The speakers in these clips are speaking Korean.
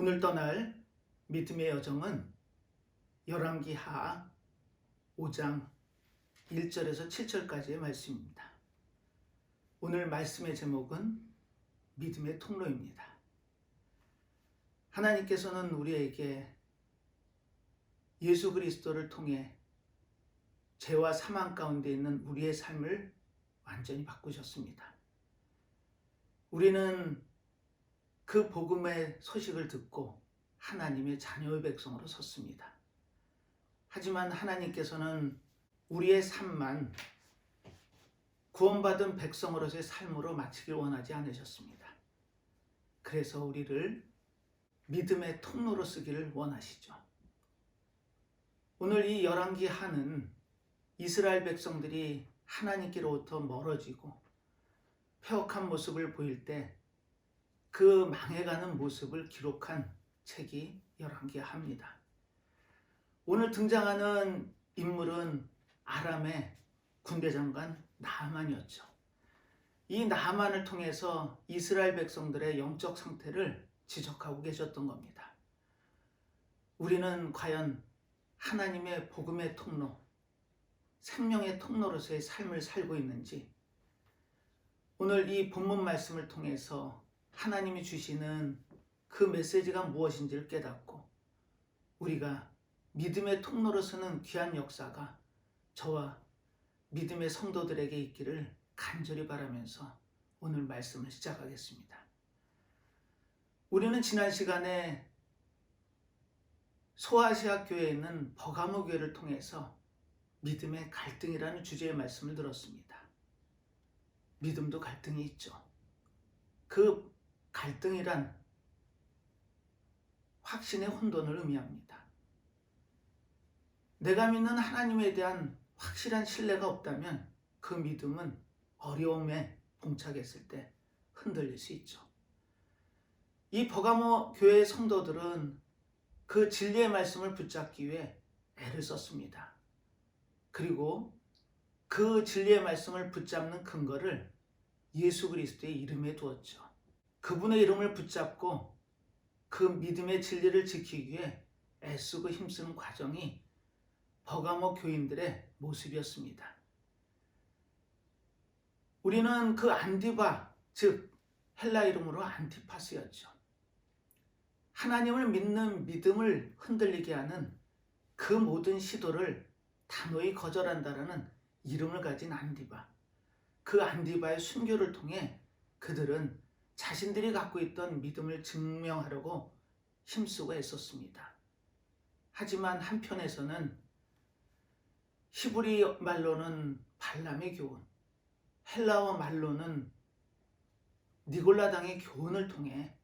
오늘 떠날 믿음의 여정은 열왕기하 5장 1절에서 7절까지의 말씀입니다. 오늘 말씀의 제목은 믿음의 통로입니다. 하나님께서는 우리에게 예수 그리스도를 통해 죄와 사망 가운데 있는 우리의 삶을 완전히 바꾸셨습니다. 우리는 그 복음의 소식을 듣고 하나님의 자녀의 백성으로 섰습니다. 하지만 하나님께서는 우리의 삶만 구원받은 백성으로서의 삶으로 마치길 원하지 않으셨습니다. 그래서 우리를 믿음의 통로로 쓰기를 원하시죠. 오늘 이 열왕기하는 이스라엘 백성들이 하나님께로부터 멀어지고 폐역한 모습을 보일 때 그 망해가는 모습을 기록한 책이 열왕기하입니다. 오늘 등장하는 인물은 아람의 군대장관 나아만이었죠. 이 나아만을 통해서 이스라엘 백성들의 영적 상태를 지적하고 계셨던 겁니다. 우리는 과연 하나님의 복음의 통로, 생명의 통로로서의 삶을 살고 있는지, 오늘 이 본문 말씀을 통해서 하나님이 주시는 그 메시지가 무엇인지를 깨닫고 우리가 믿음의 통로로 서는 귀한 역사가 저와 믿음의 성도들에게 있기를 간절히 바라면서 오늘 말씀을 시작하겠습니다. 우리는 지난 시간에 소아시아 교회에 있는 버가모 교회를 통해서 믿음의 갈등이라는 주제의 말씀을 들었습니다. 믿음도 갈등이 있죠. 그 갈등이란 확신의 혼돈을 의미합니다. 내가 믿는 하나님에 대한 확실한 신뢰가 없다면 그 믿음은 어려움에 봉착했을 때 흔들릴 수 있죠. 이 버가모 교회의 성도들은 그 진리의 말씀을 붙잡기 위해 애를 썼습니다. 그리고 그 진리의 말씀을 붙잡는 근거를 예수 그리스도의 이름에 두었죠. 그분의 이름을 붙잡고 그 믿음의 진리를 지키기 위해 애쓰고 힘쓰는 과정이 버가모 교인들의 모습이었습니다. 우리는 그 안디바, 즉 헬라 이름으로 안티파스였죠. 하나님을 믿는 믿음을 흔들리게 하는 그 모든 시도를 단호히 거절한다라는 이름을 가진 안디바. 그 안디바의 순교를 통해 그들은 자신들이 갖고 있던 믿음을 증명하려고 힘쓰고 애썼습니다. 하지만 한편에서는 히브리 말로는 발람의 교훈, 헬라어 말로는 니골라당의 교훈을 통해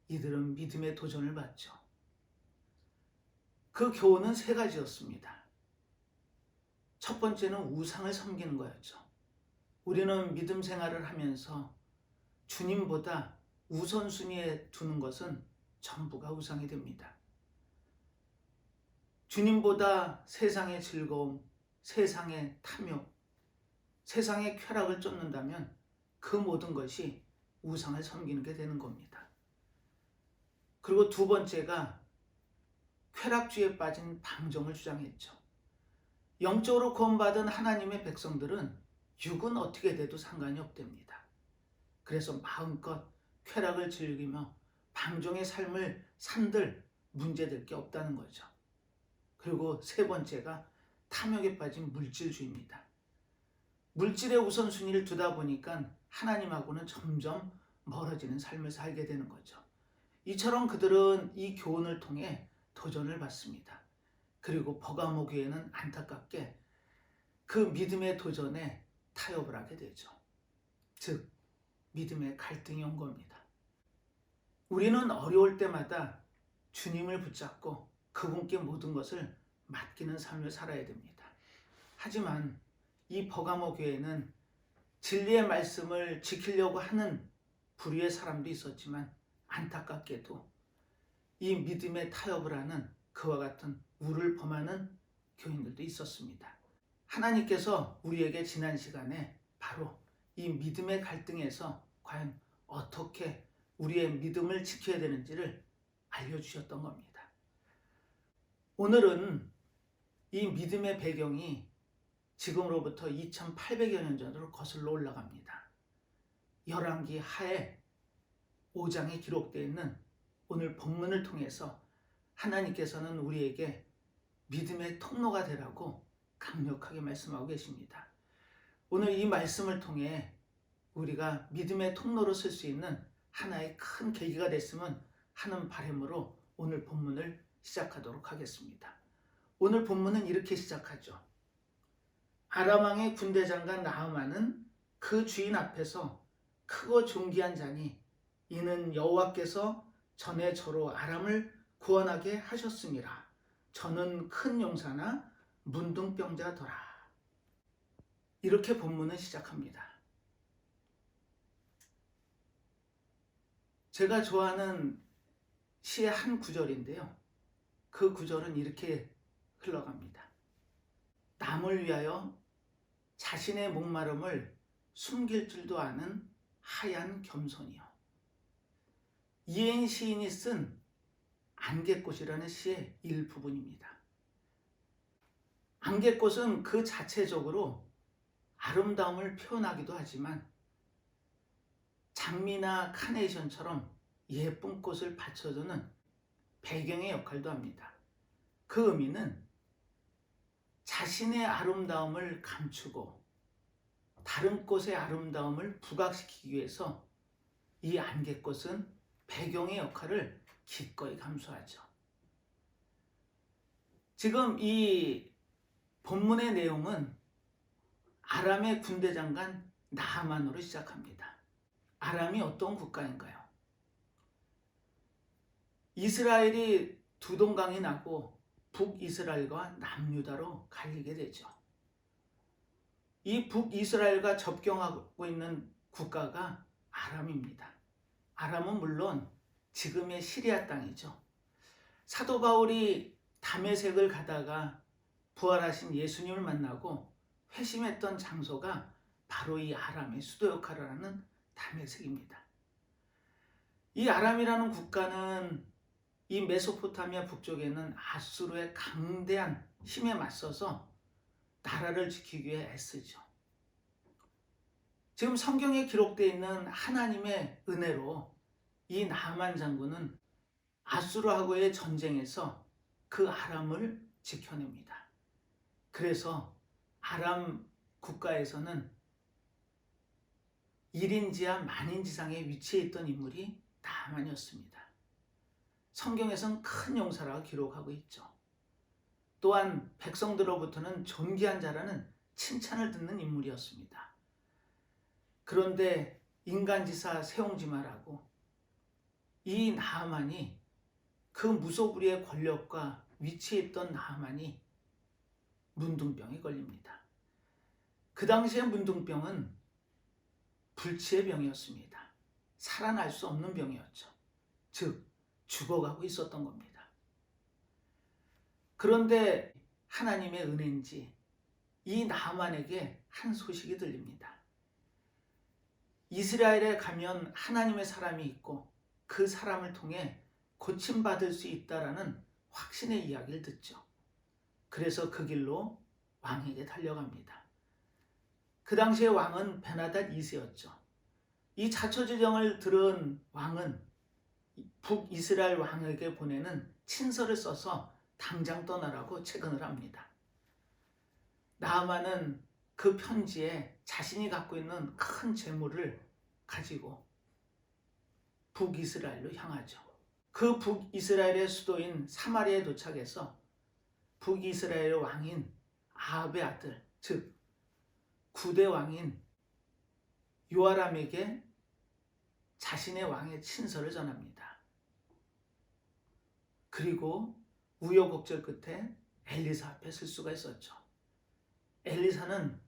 이들은 믿음의 도전을 받죠. 그 교훈은 세 가지였습니다. 첫 번째는 우상을 섬기는 거였죠. 우리는 믿음 생활을 하면서 주님보다 우선순위에 두는 것은 전부가 우상이 됩니다. 주님보다 세상의 즐거움, 세상의 탐욕, 세상의 쾌락을 쫓는다면 그 모든 것이 우상을 섬기는 게 되는 겁니다. 그리고 두 번째가 쾌락주의에 빠진 방종을 주장했죠. 영적으로 구원받은 하나님의 백성들은 육은 어떻게 돼도 상관이 없답니다. 그래서 마음껏 쾌락을 즐기며 방종의 삶을 산들 문제될 게 없다는 거죠. 그리고 세 번째가 탐욕에 빠진 물질주의입니다. 물질의 우선순위를 두다 보니까 하나님하고는 점점 멀어지는 삶을 살게 되는 거죠. 이처럼 그들은 이 교훈을 통해 도전을 받습니다. 그리고 버가모 교회는 안타깝게 그 믿음의 도전에 타협을 하게 되죠. 즉 믿음의 갈등이 온 겁니다. 우리는 어려울 때마다 주님을 붙잡고 그분께 모든 것을 맡기는 삶을 살아야 됩니다. 하지만 이 버가모 교회는 진리의 말씀을 지키려고 하는 부류의 사람도 있었지만 안타깝게도 이 믿음에 타협을 하는 그와 같은 우를 범하는 교인들도 있었습니다. 하나님께서 우리에게 지난 시간에 바로 이 믿음의 갈등에서 과연 어떻게 우리의 믿음을 지켜야 되는지를 알려주셨던 겁니다. 오늘은 이 믿음의 배경이 지금으로부터 2800여 년 전으로 거슬러 올라갑니다. 열왕기 하에 5장에 기록되어 있는 오늘 본문을 통해서 하나님께서는 우리에게 믿음의 통로가 되라고 강력하게 말씀하고 계십니다. 오늘 이 말씀을 통해 우리가 믿음의 통로로 쓸 수 있는 하나의 큰 계기가 됐으면 하는 바람으로 오늘 본문을 시작하도록 하겠습니다. 오늘 본문은 이렇게 시작하죠. 아람 왕의 군대 장관 나아만은 그 주인 앞에서 크고 존귀한 자니 이는 여호와께서 전에 저로 아람을 구원하게 하셨음이라. 저는 큰 용사나 문둥병자더라. 이렇게 본문은 시작합니다. 제가 좋아하는 시의 한 구절인데요. 그 구절은 이렇게 흘러갑니다. 남을 위하여 자신의 목마름을 숨길 줄도 아는 하얀 겸손이요. 이혜인 시인이 쓴 안개꽃이라는 시의 일부분입니다. 안개꽃은 그 자체적으로 아름다움을 표현하기도 하지만 장미나 카네이션처럼 예쁜 꽃을 받쳐주는 배경의 역할도 합니다. 그 의미는 자신의 아름다움을 감추고 다른 꽃의 아름다움을 부각시키기 위해서 이 안개꽃은 배경의 역할을 기꺼이 감수하죠. 지금 이 본문의 내용은 아람의 군대 장관 나아만으로 시작합니다. 아람이 어떤 국가인가요? 이스라엘이 두 동강이 나고 북이스라엘과 남유다로 갈리게 되죠. 이 북이스라엘과 접경하고 있는 국가가 아람입니다. 아람은 물론 지금의 시리아 땅이죠. 사도 바울이 다메섹을 가다가 부활하신 예수님을 만나고 회심했던 장소가 바로 이 아람의 수도 역할을 하는 다메섹입니다. 이 아람이라는 국가는 이 메소포타미아 북쪽에는 아수르의 강대한 힘에 맞서서 나라를 지키기 위해 애쓰죠. 지금 성경에 기록되어 있는 하나님의 은혜로 이 나아만 장군은 아수르하고의 전쟁에서 그 아람을 지켜냅니다. 그래서 아람 국가에서는 1인지하 만인지상에 위치해 있던 인물이 나아만이었습니다. 성경에서는 큰 용사라고 기록하고 있죠. 또한 백성들로부터는 존귀한 자라는 칭찬을 듣는 인물이었습니다. 그런데 인간지사 세옹지마라고 이 나아만이 그 무소불위의 권력과 위치에 있던 나아만이 문둥병에 걸립니다. 그 당시에 문둥병은 불치의 병이었습니다. 살아날 수 없는 병이었죠. 즉 죽어가고 있었던 겁니다. 그런데 하나님의 은혜인지 이 나아만에게 한 소식이 들립니다. 이스라엘에 가면 하나님의 사람이 있고 그 사람을 통해 고침받을 수 있다라는 확신의 이야기를 듣죠. 그래서 그 길로 왕에게 달려갑니다. 그 당시의 왕은 베나닷 2세였죠. 이 자초지정을 들은 왕은 북이스라엘 왕에게 보내는 친서를 써서 당장 떠나라고 체근을 합니다. 나아만은 그 편지에 자신이 갖고 있는 큰 재물을 가지고 북이스라엘로 향하죠. 그 북이스라엘의 수도인 사마리아에 도착해서 북이스라엘의 왕인 아합의 아들, 즉 9대 왕인 요아람에게 자신의 왕의 친서를 전합니다. 그리고 우여곡절 끝에 엘리사 앞에 설 수가 있었죠. 엘리사는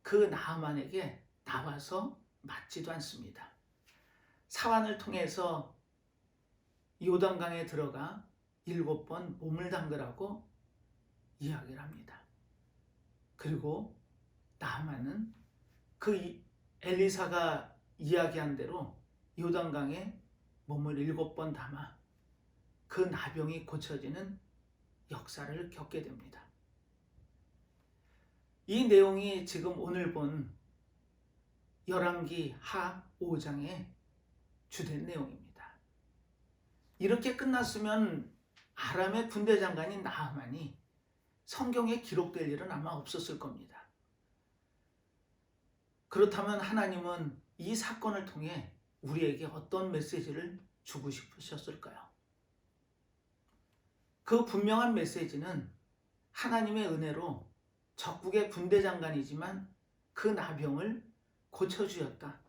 그 나아만에게 나와서 맞지도 않습니다. 사환을 통해서 요단강에 들어가 7번 몸을 담그라고 이야기를 합니다. 그리고 나아만은 그 엘리사가 이야기한 대로 요단강에 몸을 7번 담아 그 나병이 고쳐지는 역사를 겪게 됩니다. 이 내용이 지금 오늘 본 열왕기 하 5장의 주된 내용입니다. 이렇게 끝났으면 아람의 군대 장관인 나아만이 성경에 기록될 일은 아마 없었을 겁니다. 그렇다면 하나님은 이 사건을 통해 우리에게 어떤 메시지를 주고 싶으셨을까요? 그 분명한 메시지는 하나님의 은혜로 적국의 군대 장관이지만 그 나병을 고쳐주었다.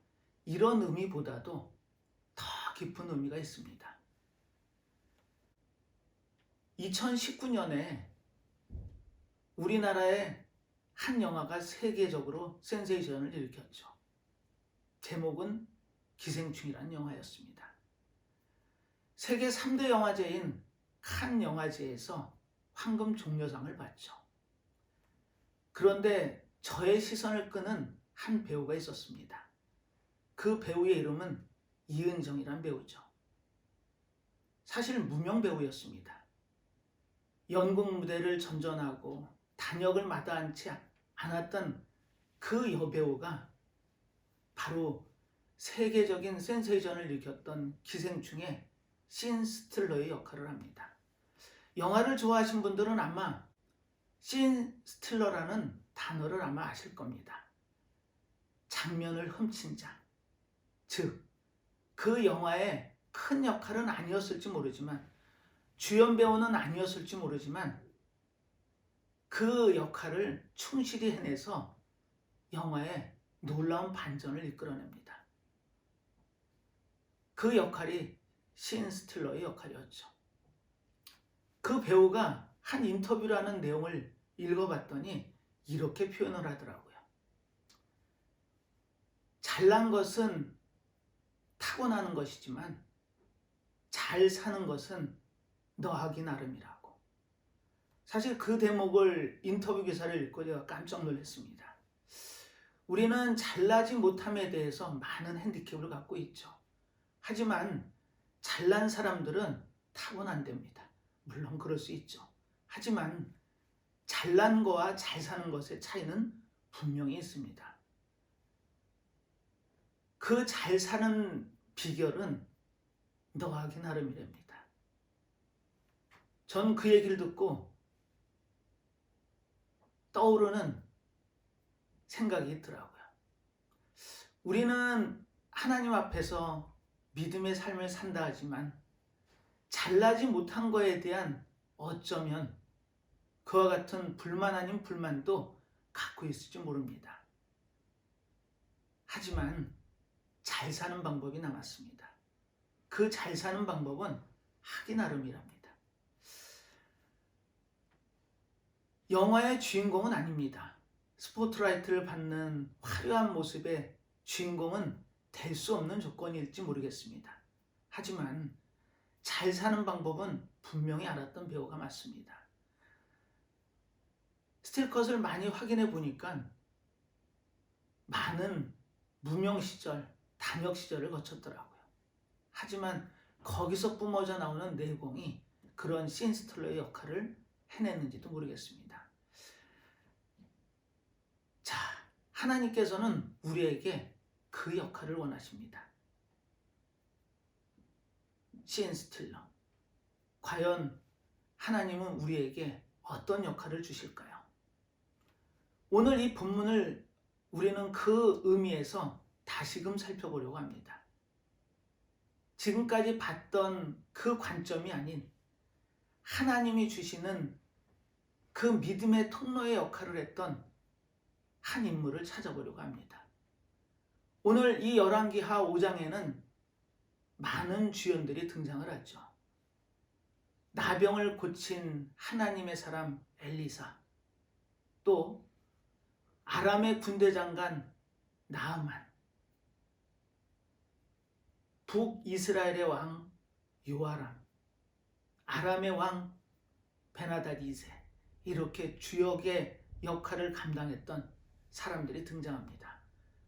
이런 의미보다도 더 깊은 의미가 있습니다. 2019년에 우리나라의 한 영화가 세계적으로 센세이션을 일으켰죠. 제목은 기생충이라는 영화였습니다. 세계 3대 영화제인 칸 영화제에서 황금 종려상을 받죠. 그런데 저의 시선을 끄는 한 배우가 있었습니다. 그 배우의 이름은 이은정이란 배우죠. 사실 무명 배우였습니다. 연극 무대를 전전하고 단역을 마다하지 않았던 그 여배우가 바로 세계적인 센세이션을 일으켰던 기생충의 신 스틸러의 역할을 합니다. 영화를 좋아하신 분들은 아마 신 스틸러라는 단어를 아마 아실 겁니다. 장면을 훔친 자, 즉 그 영화의 큰 역할은 아니었을지 모르지만 주연 배우는 아니었을지 모르지만 그 역할을 충실히 해내서 영화에 놀라운 반전을 이끌어냅니다. 그 역할이 신 스틸러의 역할이었죠. 그 배우가 한 인터뷰라는 내용을 읽어봤더니 이렇게 표현을 하더라고요. 잘난 것은 타고나는 것이지만 잘 사는 것은 너하기 나름이라고. 사실 그 대목을 인터뷰 기사를 읽고 제가 깜짝 놀랐습니다. 우리는 잘나지 못함에 대해서 많은 핸디캡을 갖고 있죠. 하지만 잘난 사람들은 타고난답니다. 물론 그럴 수 있죠. 하지만 잘난 거와 잘 사는 것의 차이는 분명히 있습니다. 그 잘 사는 비결은 너하기 나름이랍니다. 전 그 얘기를 듣고 떠오르는 생각이 있더라고요. 우리는 하나님 앞에서 믿음의 삶을 산다 하지만 잘나지 못한 거에 대한 어쩌면 그와 같은 불만 아닌 불만도 갖고 있을지 모릅니다. 하지만 잘 사는 방법이 남았습니다. 그 잘 사는 방법은 하기 나름이랍니다. 영화의 주인공은 아닙니다. 스포트라이트를 받는 화려한 모습의 주인공은 될 수 없는 조건일지 모르겠습니다. 하지만 잘 사는 방법은 분명히 알았던 배우가 맞습니다. 스틸컷을 많이 확인해 보니까 많은 무명 시절, 단역 시절을 거쳤더라고요. 하지만 거기서 뿜어져 나오는 내공이 그런 신 스틸러의 역할을 해냈는지도 모르겠습니다. 자, 하나님께서는 우리에게 그 역할을 원하십니다. 신 스틸러. 과연 하나님은 우리에게 어떤 역할을 주실까요? 오늘 이 본문을 우리는 그 의미에서 다시금 살펴보려고 합니다. 지금까지 봤던 그 관점이 아닌 하나님이 주시는 그 믿음의 통로의 역할을 했던 한 인물을 찾아보려고 합니다. 오늘 이 열왕기하 5장에는 많은 주연들이 등장을 하죠. 나병을 고친 하나님의 사람 엘리사, 또 아람의 군대 장관 나아만, 북이스라엘의 왕 요아람, 아람의 왕 베나닷 2세, 이렇게 주역의 역할을 감당했던 사람들이 등장합니다.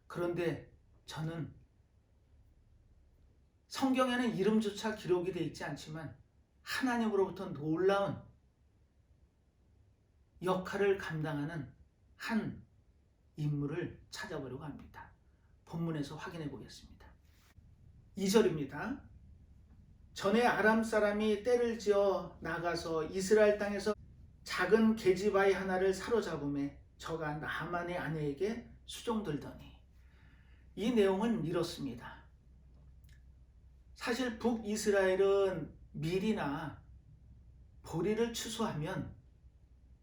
그런데 저는 성경에는 이름조차 기록이 되어 있지 않지만 하나님으로부터 놀라운 역할을 감당하는 한 인물을 찾아보려고 합니다. 본문에서 확인해 보겠습니다. 2절입니다. 전에 아람 사람이 떼를 지어 나가서 이스라엘 땅에서 작은 계집아이 하나를 사로잡음에 저가 나만의 아내에게 수종들더니. 이 내용은 이렇습니다. 사실 북이스라엘은 밀이나 보리를 추수하면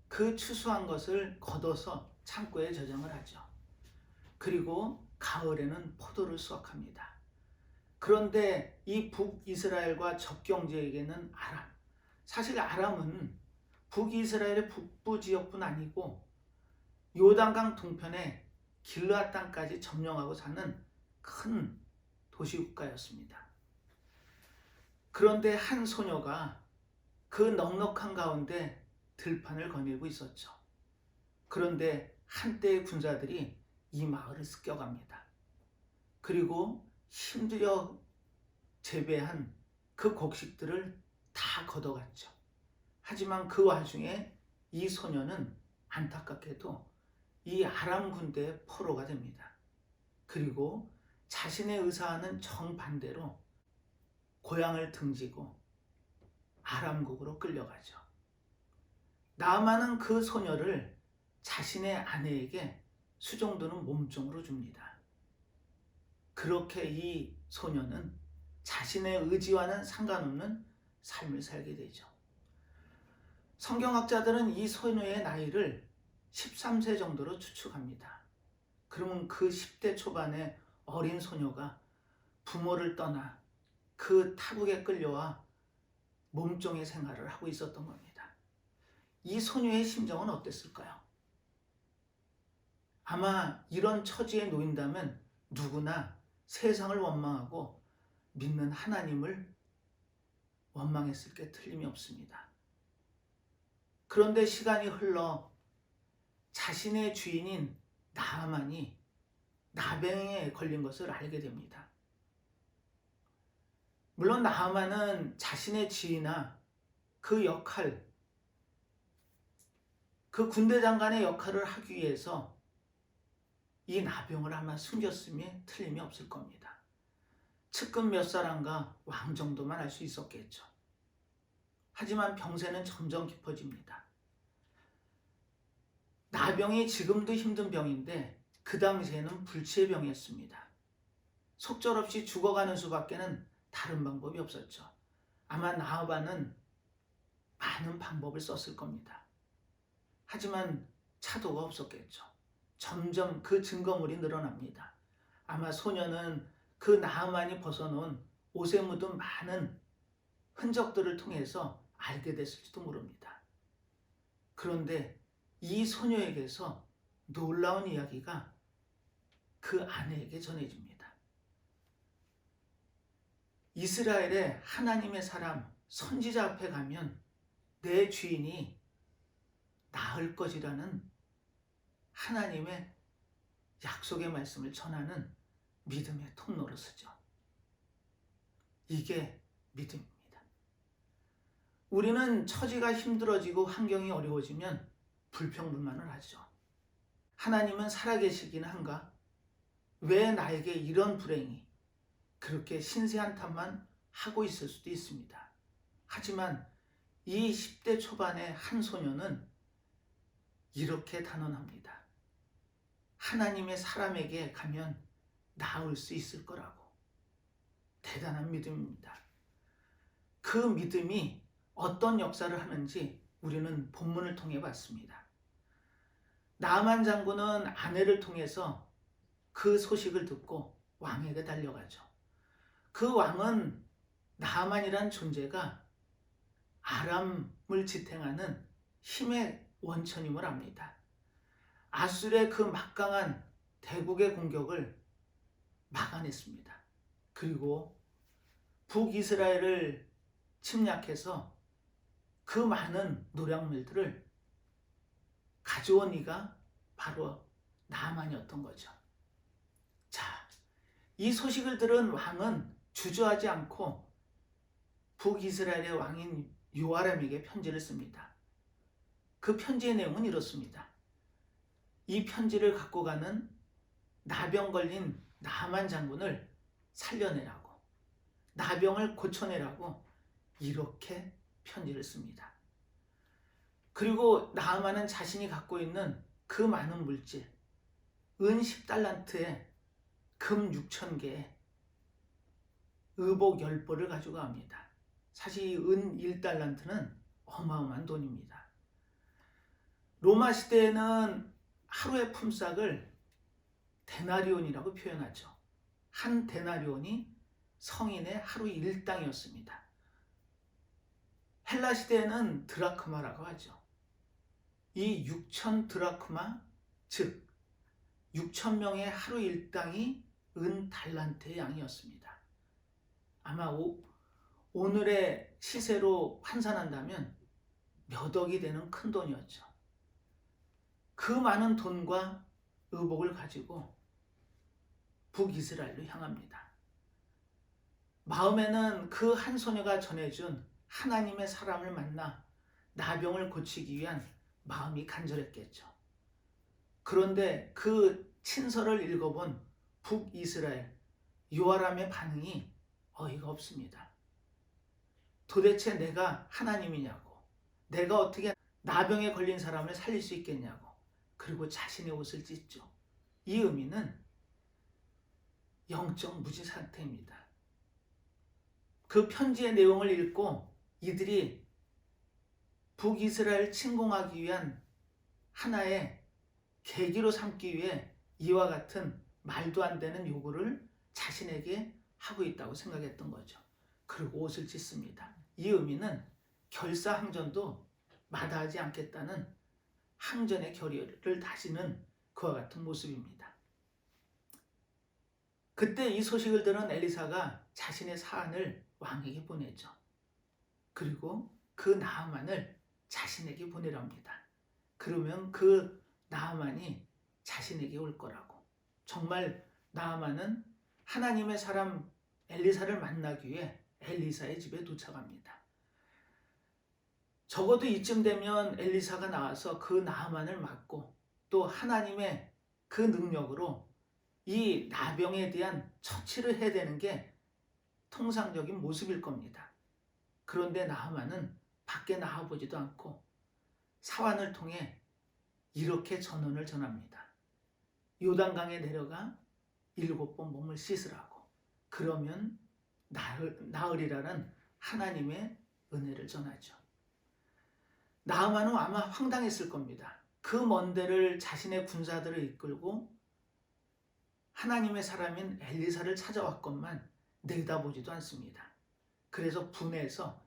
그 추수한 것을 걷어서 창고에 저장을 하죠. 그리고 가을에는 포도를 수확합니다. 그런데 이 북이스라엘과 접경 지역에는 아람, 사실 아람은 북이스라엘의 북부 지역뿐 아니고 요단강 동편의 길르앗 땅까지 점령하고 사는 큰 도시국가였습니다. 그런데 한 소녀가 그 넉넉한 가운데 들판을 거닐고 있었죠. 그런데 한때의 군사들이 이 마을을 습격합니다. 그리고 힘들여 재배한 그 곡식들을 다 걷어갔죠. 하지만 그 와중에 이 소녀는 안타깝게도 이 아람 군대의 포로가 됩니다. 그리고 자신의 의사와는 정반대로 고향을 등지고 아람국으로 끌려가죠. 나아만은 그 소녀를 자신의 아내에게 수종드는 몸종으로 줍니다. 그렇게 이 소녀는 자신의 의지와는 상관없는 삶을 살게 되죠. 성경학자들은 이 소녀의 나이를 13세 정도로 추측합니다. 그러면 그 10대 초반의 어린 소녀가 부모를 떠나 그 타국에 끌려와 몸종의 생활을 하고 있었던 겁니다. 이 소녀의 심정은 어땠을까요? 아마 이런 처지에 놓인다면 누구나 세상을 원망하고 믿는 하나님을 원망했을 게 틀림이 없습니다. 그런데 시간이 흘러 자신의 주인인 나아만이 나병에 걸린 것을 알게 됩니다. 물론 나아만은 자신의 지위나 그 역할, 그 군대 장관의 역할을 하기 위해서 이 나병을 아마 숨겼음에 틀림이 없을 겁니다. 측근 몇 사람과 왕 정도만 알 수 있었겠죠. 하지만 병세는 점점 깊어집니다. 나병이 지금도 힘든 병인데 그 당시에는 불치의 병이었습니다. 속절없이 죽어가는 수밖에는 다른 방법이 없었죠. 아마 나아만은 많은 방법을 썼을 겁니다. 하지만 차도가 없었겠죠. 점점 그 증거물이 늘어납니다. 아마 소녀는 그 나아만이 벗어놓은 옷에 묻은 많은 흔적들을 통해서 알게 됐을지도 모릅니다. 그런데 이 소녀에게서 놀라운 이야기가 그 아내에게 전해집니다. 이스라엘의 하나님의 사람 선지자 앞에 가면 내 주인이 나을 것이라는 하나님의 약속의 말씀을 전하는 믿음의 통로로 쓰죠. 이게 믿음입니다. 우리는 처지가 힘들어지고 환경이 어려워지면 불평불만을 하죠. 하나님은 살아계시긴 한가? 왜 나에게 이런 불행이? 그렇게 신세한탄만 하고 있을 수도 있습니다. 하지만 이 10대 초반의 한 소녀는 이렇게 단언합니다. 하나님의 사람에게 가면 나을 수 있을 거라고. 대단한 믿음입니다. 그 믿음이 어떤 역사를 하는지 우리는 본문을 통해 봤습니다. 나아만 장군은 아내를 통해서 그 소식을 듣고 왕에게 달려가죠. 그 왕은 나아만이란 존재가 아람을 지탱하는 힘의 원천임을 압니다. 아술의 그 막강한 대국의 공격을 막아냈습니다. 그리고 북이스라엘을 침략해서 그 많은 노략물들을 가져온 이가 바로 나아만이었던 거죠. 자, 이 소식을 들은 왕은 주저하지 않고 북이스라엘의 왕인 요아람에게 편지를 씁니다. 그 편지의 내용은 이렇습니다. 이 편지를 갖고 가는 나병 걸린 나만 장군을 살려내라고, 나병을 고쳐내라고 이렇게 편지를 씁니다. 그리고 나아만은 자신이 갖고 있는 그 많은 물질, 은 10달란트에 금 6,000개에 의복 10벌을 가지고 갑니다. 사실 이 은 1달란트는 어마어마한 돈입니다. 로마 시대에는 하루의 품삯을 데나리온이라고 표현하죠. 한 데나리온이 성인의 하루 일당이었습니다. 헬라 시대에는 드라크마라고 하죠. 이 6,000 드라크마, 즉 6,000명의 하루 일당이 은 달란트의 양이었습니다. 아마 오늘의 시세로 환산한다면 몇 억이 되는 큰 돈이었죠. 그 많은 돈과 의복을 가지고 북이스라엘로 향합니다. 마음에는 그 한 소녀가 전해준 하나님의 사람을 만나 나병을 고치기 위한 마음이 간절했겠죠. 그런데 그 친서를 읽어본 북이스라엘 요아람의 반응이 어이가 없습니다. 도대체 내가 하나님이냐고, 내가 어떻게 나병에 걸린 사람을 살릴 수 있겠냐고, 그리고 자신의 옷을 찢죠. 이 의미는 영적 무지 상태입니다. 그 편지의 내용을 읽고 이들이 북이스라엘 침공하기 위한 하나의 계기로 삼기 위해 이와 같은 말도 안 되는 요구를 자신에게 하고 있다고 생각했던 거죠. 그리고 옷을 찢습니다. 이 의미는 결사항전도 마다하지 않겠다는 항전의 결의를 다지는 그와 같은 모습입니다. 그때 이 소식을 들은 엘리사가 자신의 사안을 왕에게 보내죠. 그리고 그 나아만을 자신에게 보내랍니다. 그러면 그 나아만이 자신에게 올 거라고. 정말 나아만은 하나님의 사람 엘리사를 만나기 위해 엘리사의 집에 도착합니다. 적어도 이쯤 되면 엘리사가 나와서 그 나아만을 막고 또 하나님의 그 능력으로 이 나병에 대한 처치를 해야 되는 게 통상적인 모습일 겁니다. 그런데 나아만은 밖에 나와보지도 않고 사환을 통해 이렇게 전언을 전합니다. 요단강에 내려가 7번 몸을 씻으라고. 그러면 나으리라는 하나님의 은혜를 전하죠. 나아만은 아마 황당했을 겁니다. 그 먼 데를 자신의 군사들을 이끌고 하나님의 사람인 엘리사를 찾아왔건만 내다보지도 않습니다. 그래서 분해서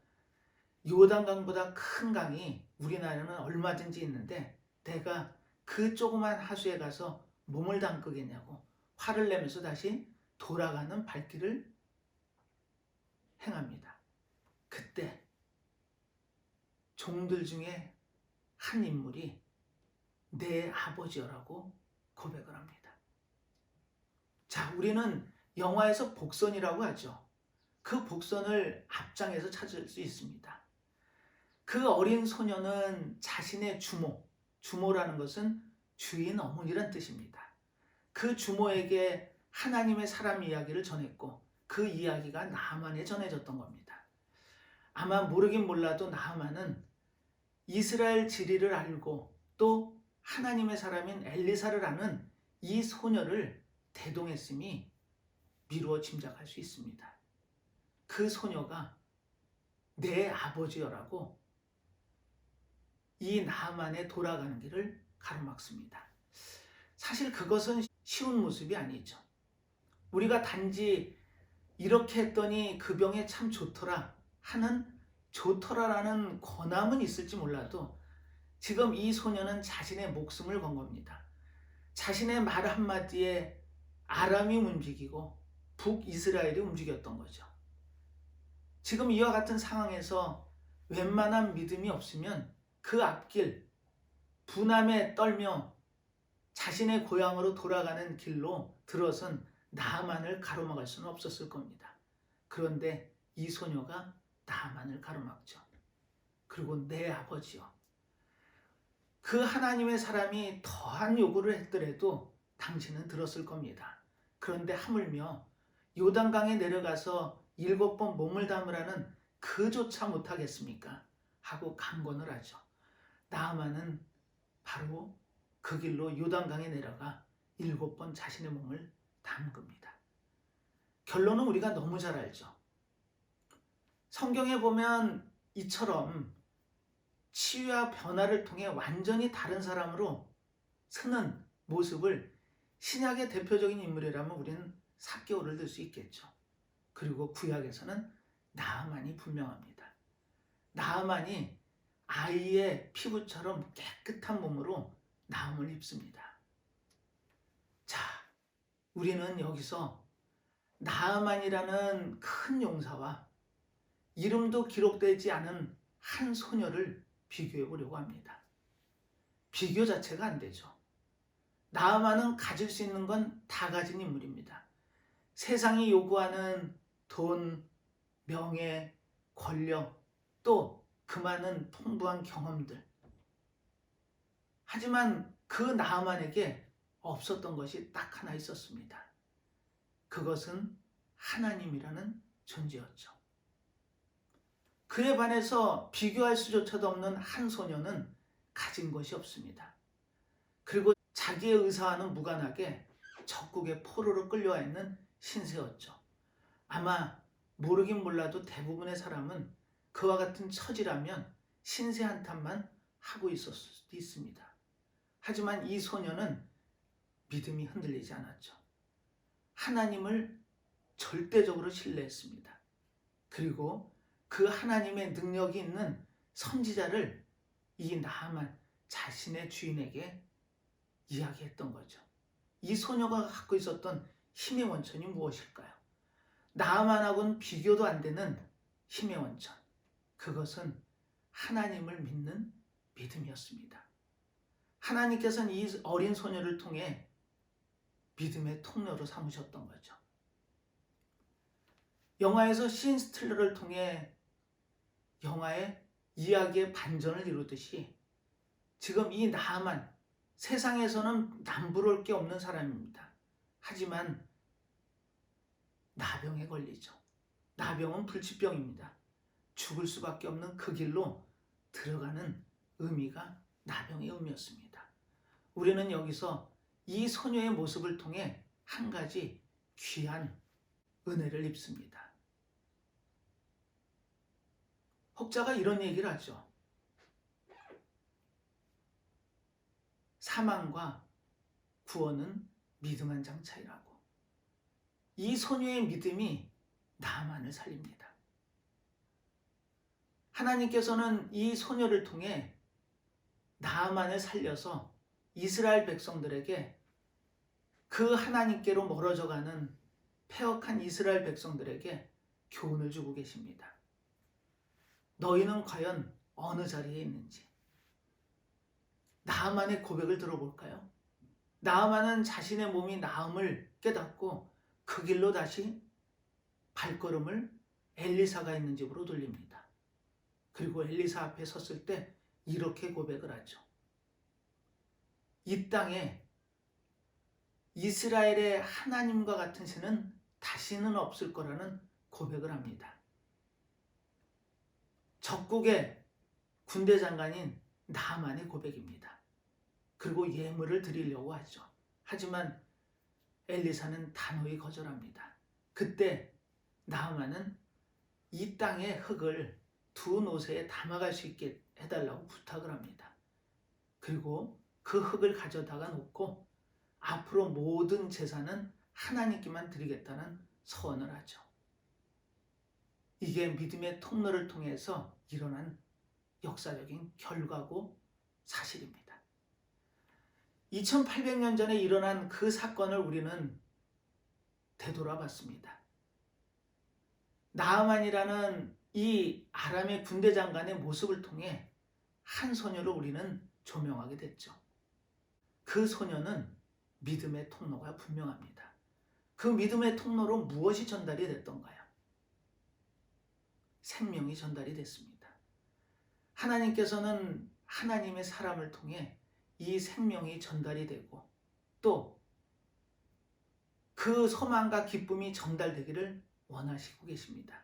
요단강보다 큰 강이 우리나라는 얼마든지 있는데 내가 그 조그만 하수에 가서 몸을 담그겠냐고 화를 내면서 다시 돌아가는 발길을 행합니다. 그때 종들 중에 한 인물이 내 아버지여라고 고백을 합니다. 자, 우리는 영화에서 복선이라고 하죠. 그 복선을 앞장에서 찾을 수 있습니다. 그 어린 소녀는 자신의 주모라는 것은 주인 어머니란 뜻입니다. 그 주모에게 하나님의 사람 이야기를 전했고 그 이야기가 나아만에 전해졌던 겁니다. 아마 모르긴 몰라도 나아만은 이스라엘 지리를 알고 또 하나님의 사람인 엘리사를 아는 이 소녀를 대동했음이 미루어 짐작할 수 있습니다. 그 소녀가 내 아버지여라고 이 나아만의 돌아가는 길을 가로막습니다. 사실 그것은 쉬운 모습이 아니죠. 우리가 단지 이렇게 했더니 그 병에 참 좋더라 하는 좋더라라는 권함은 있을지 몰라도 지금 이 소녀는 자신의 목숨을 건 겁니다. 자신의 말 한마디에 아람이 움직이고 북이스라엘이 움직였던 거죠. 지금 이와 같은 상황에서 웬만한 믿음이 없으면 그 앞길 분함에 떨며 자신의 고향으로 돌아가는 길로 들어선 나아만을 가로막을 수는 없었을 겁니다. 그런데 이 소녀가 나만을 가로막죠. 그리고 내 아버지여, 그 하나님의 사람이 더한 요구를 했더라도 당신은 들었을 겁니다. 그런데 하물며 요단강에 내려가서 7번 몸을 담으라는 그조차 못하겠습니까? 하고 강권을 하죠. 나아만은 바로 그 길로 요단강에 내려가 7번 자신의 몸을 담급니다. 결론은 우리가 너무 잘 알죠. 성경에 보면 이처럼 치유와 변화를 통해 완전히 다른 사람으로 서는 모습을 신약의 대표적인 인물이라면 우리는 삭개오를 들 수 있겠죠. 그리고 구약에서는 나아만이 분명합니다. 나아만이 아이의 피부처럼 깨끗한 몸으로 나음을 입습니다. 자, 우리는 여기서 나아만이라는 큰 용사와 이름도 기록되지 않은 한 소녀를 비교해 보려고 합니다. 비교 자체가 안 되죠. 나아만은 가질 수 있는 건 다 가진 인물입니다. 세상이 요구하는 돈, 명예, 권력, 또 그 많은 풍부한 경험들. 하지만 그 나아만에게 없었던 것이 딱 하나 있었습니다. 그것은 하나님이라는 존재였죠. 그에 반해서 비교할 수조차도 없는 한 소녀는 가진 것이 없습니다. 그리고 자기의 의사와는 무관하게 적국의 포로로 끌려와 있는 신세였죠. 아마 모르긴 몰라도 대부분의 사람은 그와 같은 처지라면 신세 한탄만 하고 있었을 수도 있습니다. 하지만 이 소녀는 믿음이 흔들리지 않았죠. 하나님을 절대적으로 신뢰했습니다. 그리고 그 하나님의 능력이 있는 선지자를 이 나아만 자신의 주인에게 이야기했던 거죠. 이 소녀가 갖고 있었던 힘의 원천이 무엇일까요? 나아만하고는 비교도 안 되는 힘의 원천. 그것은 하나님을 믿는 믿음이었습니다. 하나님께서는 이 어린 소녀를 통해 믿음의 통로로 삼으셨던 거죠. 영화에서 신 스틸러를 통해 영화의 이야기의 반전을 이루듯이 지금 이 나아만, 세상에서는 남부러울 게 없는 사람입니다. 하지만 나병에 걸리죠. 나병은 불치병입니다. 죽을 수밖에 없는 그 길로 들어가는 의미가 나병의 의미였습니다. 우리는 여기서 이 소녀의 모습을 통해 한 가지 귀한 은혜를 입습니다. 혹자가 이런 얘기를 하죠. 사망과 구원은 믿음 한 장 차이라고. 이 소녀의 믿음이 나아만을 살립니다. 하나님께서는 이 소녀를 통해 나아만을 살려서 이스라엘 백성들에게, 그 하나님께로 멀어져가는 패역한 이스라엘 백성들에게 교훈을 주고 계십니다. 너희는 과연 어느 자리에 있는지. 나아만의 고백을 들어볼까요? 나아만은 자신의 몸이 나음을 깨닫고 그 길로 다시 발걸음을 엘리사가 있는 집으로 돌립니다. 그리고 엘리사 앞에 섰을 때 이렇게 고백을 하죠. 이 땅에 이스라엘의 하나님과 같은 신은 다시는 없을 거라는 고백을 합니다. 적국의 군대 장관인 나아만의 고백입니다. 그리고 예물을 드리려고 하죠. 하지만 엘리사는 단호히 거절합니다. 그때 나아만은 이 땅의 흙을 두 노새에 담아갈 수 있게 해달라고 부탁을 합니다. 그리고 그 흙을 가져다가 놓고 앞으로 모든 제사는 하나님께만 드리겠다는 서원을 하죠. 이게 믿음의 통로를 통해서 일어난 역사적인 결과고 사실입니다. 2800년 전에 일어난 그 사건을 우리는 되돌아봤습니다. 나아만이라는 이 아람의 군대 장관의 모습을 통해 한 소녀를 우리는 조명하게 됐죠. 그 소녀는 믿음의 통로가 분명합니다. 그 믿음의 통로로 무엇이 전달이 됐던가요? 생명이 전달이 됐습니다. 하나님께서는 하나님의 사람을 통해 이 생명이 전달이 되고 또 그 소망과 기쁨이 전달되기를 원하시고 계십니다.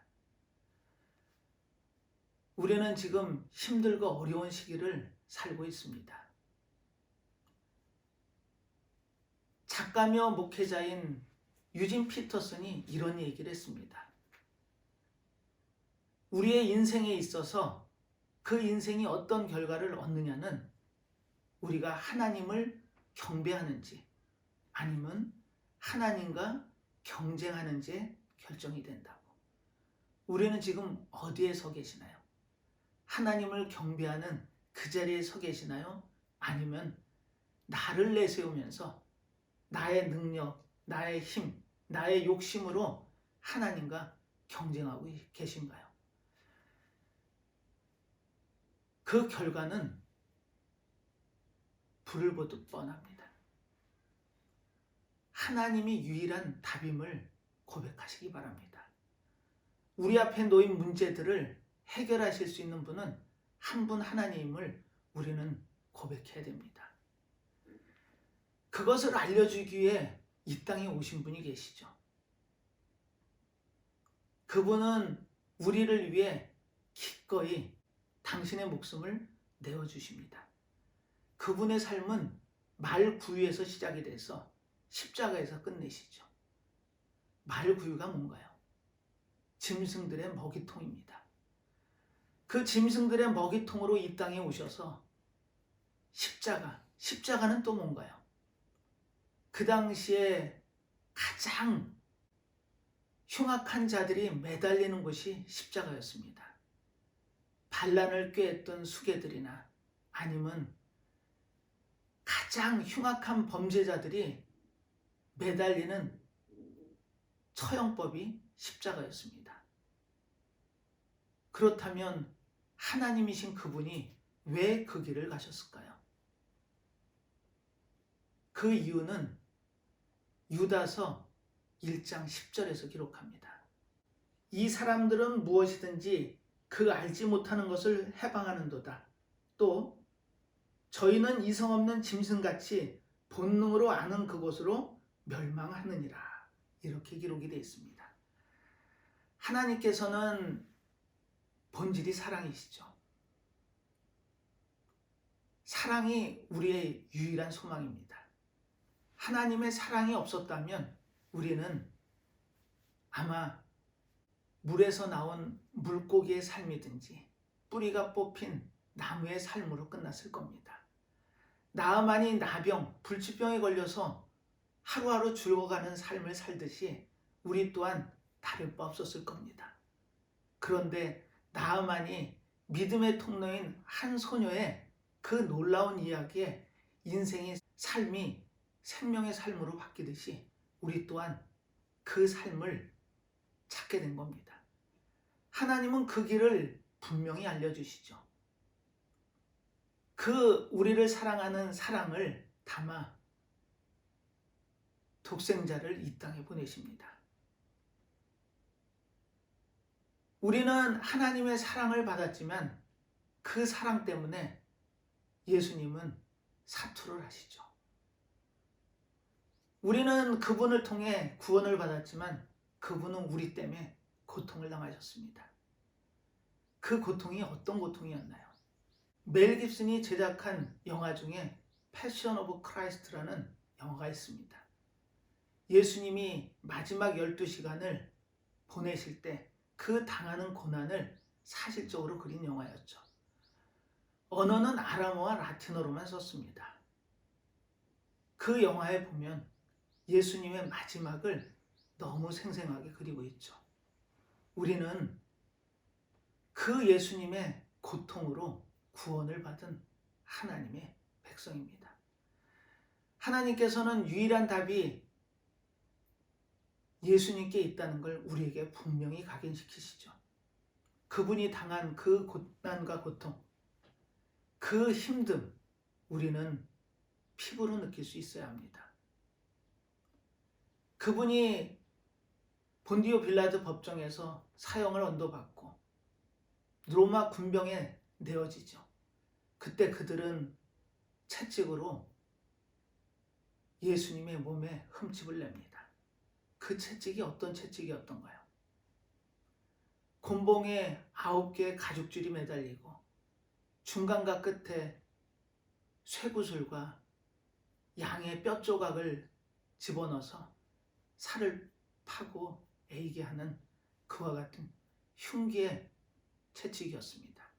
우리는 지금 힘들고 어려운 시기를 살고 있습니다. 작가며 목회자인 유진 피터슨이 이런 얘기를 했습니다. 우리의 인생에 있어서 그 인생이 어떤 결과를 얻느냐는 우리가 하나님을 경배하는지 아니면 하나님과 경쟁하는지에 결정이 된다고. 우리는 지금 어디에 서 계시나요? 하나님을 경배하는 그 자리에 서 계시나요? 아니면 나를 내세우면서 나의 능력, 나의 힘, 나의 욕심으로 하나님과 경쟁하고 계신가요? 그 결과는 불을 보듯 뻔합니다. 하나님이 유일한 답임을 고백하시기 바랍니다. 우리 앞에 놓인 문제들을 해결하실 수 있는 분은 한 분 하나님을 우리는 고백해야 됩니다. 그것을 알려주기 위해 이 땅에 오신 분이 계시죠. 그분은 우리를 위해 기꺼이 당신의 목숨을 내어주십니다. 그분의 삶은 말구유에서 시작이 돼서 십자가에서 끝내시죠. 말구유가 뭔가요? 짐승들의 먹이통입니다. 그 짐승들의 먹이통으로 이 땅에 오셔서 십자가는 또 뭔가요? 그 당시에 가장 흉악한 자들이 매달리는 곳이 십자가였습니다. 반란을 꾀했던 수괴들이나 아니면 가장 흉악한 범죄자들이 매달리는 처형법이 십자가였습니다. 그렇다면 하나님이신 그분이 왜 그 길을 가셨을까요? 그 이유는 유다서 1장 10절에서 기록합니다. 이 사람들은 무엇이든지 그 알지 못하는 것을 해방하는도다. 또 저희는 이성 없는 짐승같이 본능으로 아는 그것으로 멸망하느니라. 이렇게 기록이 되어 있습니다. 하나님께서는 본질이 사랑이시죠. 사랑이 우리의 유일한 소망입니다. 하나님의 사랑이 없었다면 우리는 아마 물에서 나온 물고기의 삶이든지 뿌리가 뽑힌 나무의 삶으로 끝났을 겁니다. 나아만이 나병, 불치병에 걸려서 하루하루 죽어가는 삶을 살듯이 우리 또한 다를 바 없었을 겁니다. 그런데 나아만이 믿음의 통로인 한 소녀의 그 놀라운 이야기에 인생의 삶이 생명의 삶으로 바뀌듯이 우리 또한 그 삶을 찾게 된 겁니다. 하나님은 그 길을 분명히 알려주시죠. 그 우리를 사랑하는 사랑을 담아 독생자를 이 땅에 보내십니다. 우리는 하나님의 사랑을 받았지만 그 사랑 때문에 예수님은 사투를 하시죠. 우리는 그분을 통해 구원을 받았지만 그분은 우리 때문에 고통을 당하셨습니다. 그 고통이 어떤 고통이었나요? 멜 깁슨이 제작한 영화 중에 패션 오브 크라이스트라는 영화가 있습니다. 예수님이 마지막 12시간을 보내실 때 그 당하는 고난을 사실적으로 그린 영화였죠. 언어는 아람어와 라틴어로만 썼습니다. 그 영화에 보면 예수님의 마지막을 너무 생생하게 그리고 있죠. 우리는 그 예수님의 고통으로 구원을 받은 하나님의 백성입니다. 하나님께서는 유일한 답이 예수님께 있다는 걸 우리에게 분명히 각인시키시죠. 그분이 당한 그 고난과 고통, 그 힘듦, 우리는 피부로 느낄 수 있어야 합니다. 그분이 본디오 빌라드 법정에서 사형을 언도받고 로마 군병에 내어지죠. 그때 그들은 채찍으로 예수님의 몸에 흠집을 냅니다. 그 채찍이 어떤 채찍이었던가요? 곤봉에 9개의 가죽줄이 매달리고 중간과 끝에 쇠구슬과 양의 뼈 조각을 집어넣어서 살을 파고 에이게 하는 그와 같은 흉기의 채찍이었습니다.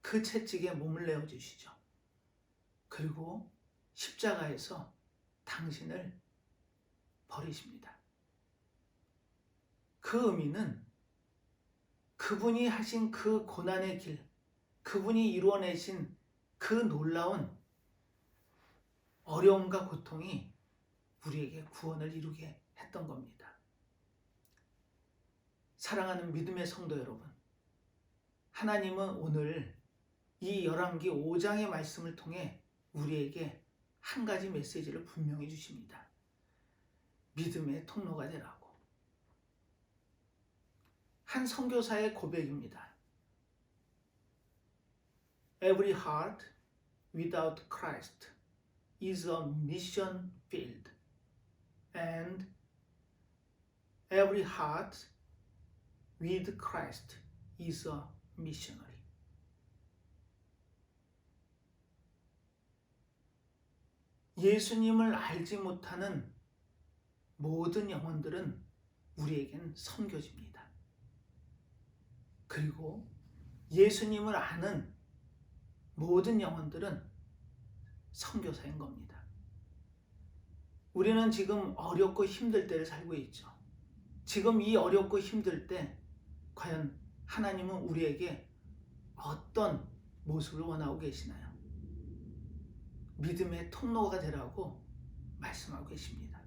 그 채찍에 몸을 내어주시죠. 그리고 십자가에서 당신을 버리십니다. 그 의미는 그분이 하신 그 고난의 길, 그분이 이루어내신 그 놀라운 어려움과 고통이 우리에게 구원을 이루게 했던 겁니다. 사랑하는 믿음의 성도 여러분, 하나님은 오늘 이 열왕기 5장의 말씀을 통해 우리에게 한 가지 메시지를 분명히 주십니다. 믿음의 통로가 되라고. 한 선교사의 고백입니다. Every heart without Christ is a mission field, and every heart with Christ is a missionary. 예수님을 알지 못하는 모든 영혼들은 우리에겐 선교지입니다. 그리고 예수님을 아는 모든 영혼들은 선교사인 겁니다. 우리는 지금 어렵고 힘들 때를 살고 있죠. 지금 이 어렵고 힘들 때 과연 하나님은 우리에게 어떤 모습을 원하고 계시나요? 믿음의 통로가 되라고 말씀하고 계십니다.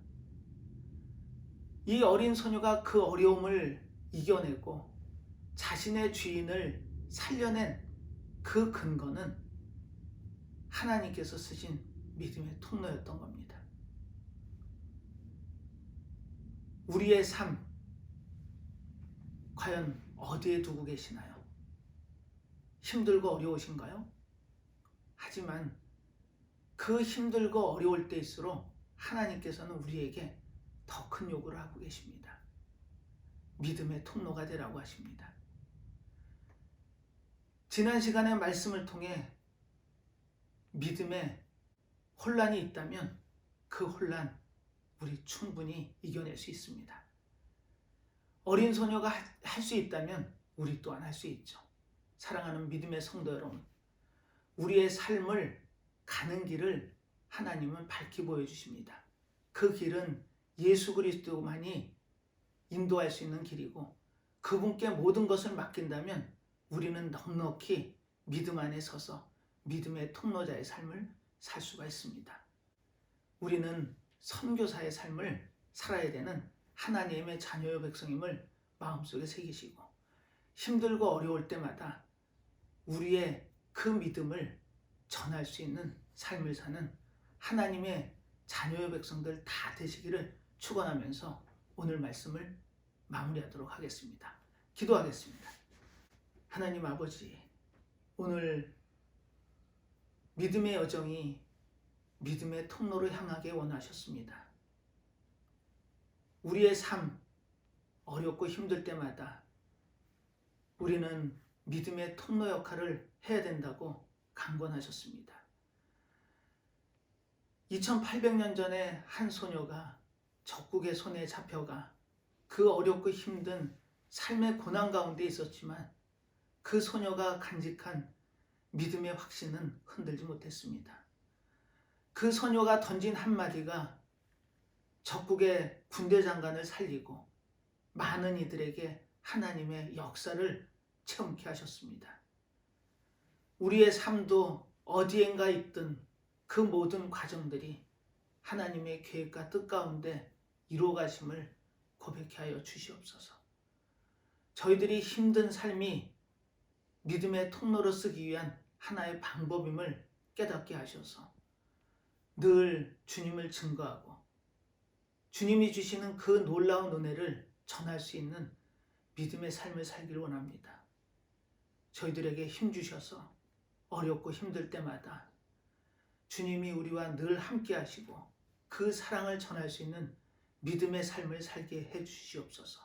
이 어린 소녀가 그 어려움을 이겨내고 자신의 주인을 살려낸 그 근거는 하나님께서 쓰신 믿음의 통로였던 겁니다. 우리의 삶, 과연 어디에 두고 계시나요? 힘들고 어려우신가요? 하지만 그 힘들고 어려울 때일수록 하나님께서는 우리에게 더 큰 요구를 하고 계십니다. 믿음의 통로가 되라고 하십니다. 지난 시간의 말씀을 통해 믿음에 혼란이 있다면 그 혼란 우리 충분히 이겨낼 수 있습니다. 어린 소녀가 할 수 있다면 우리 또한 할 수 있죠. 사랑하는 믿음의 성도 여러분, 우리의 삶을 가는 길을 하나님은 밝히 보여주십니다. 그 길은 예수 그리스도만이 인도할 수 있는 길이고 그분께 모든 것을 맡긴다면 우리는 넉넉히 믿음 안에 서서 믿음의 통로자의 삶을 살 수가 있습니다. 우리는 선교사의 삶을 살아야 되는 하나님의 자녀의 백성임을 마음속에 새기시고 힘들고 어려울 때마다 우리의 그 믿음을 전할 수 있는 삶을 사는 하나님의 자녀의 백성들 다 되시기를 축원하면서 오늘 말씀을 마무리하도록 하겠습니다. 기도하겠습니다. 하나님 아버지, 오늘 믿음의 여정이 믿음의 통로로 향하게 원하셨습니다. 우리의 삶, 어렵고 힘들 때마다 우리는 믿음의 통로 역할을 해야 된다고 강권하셨습니다. 2800년 전에 한 소녀가 적국의 손에 잡혀가 그 어렵고 힘든 삶의 고난 가운데 있었지만 그 소녀가 간직한 믿음의 확신은 흔들지 못했습니다. 그 소녀가 던진 한마디가 적국의 군대 장관을 살리고 많은 이들에게 하나님의 역사를 체험케 하셨습니다. 우리의 삶도 어디엔가 있든 그 모든 과정들이 하나님의 계획과 뜻 가운데 이루어가심을 고백케 하여 주시옵소서. 저희들이 힘든 삶이 믿음의 통로로 쓰기 위한 하나의 방법임을 깨닫게 하셔서 늘 주님을 증거하고 주님이 주시는 그 놀라운 은혜를 전할 수 있는 믿음의 삶을 살기를 원합니다. 저희들에게 힘 주셔서 어렵고 힘들 때마다 주님이 우리와 늘 함께 하시고 그 사랑을 전할 수 있는 믿음의 삶을 살게 해 주시옵소서.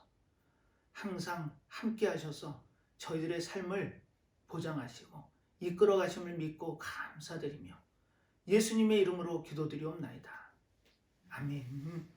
항상 함께 하셔서 저희들의 삶을 보장하시고 이끌어 가심을 믿고 감사드리며 예수님의 이름으로 기도드리옵나이다. 아멘.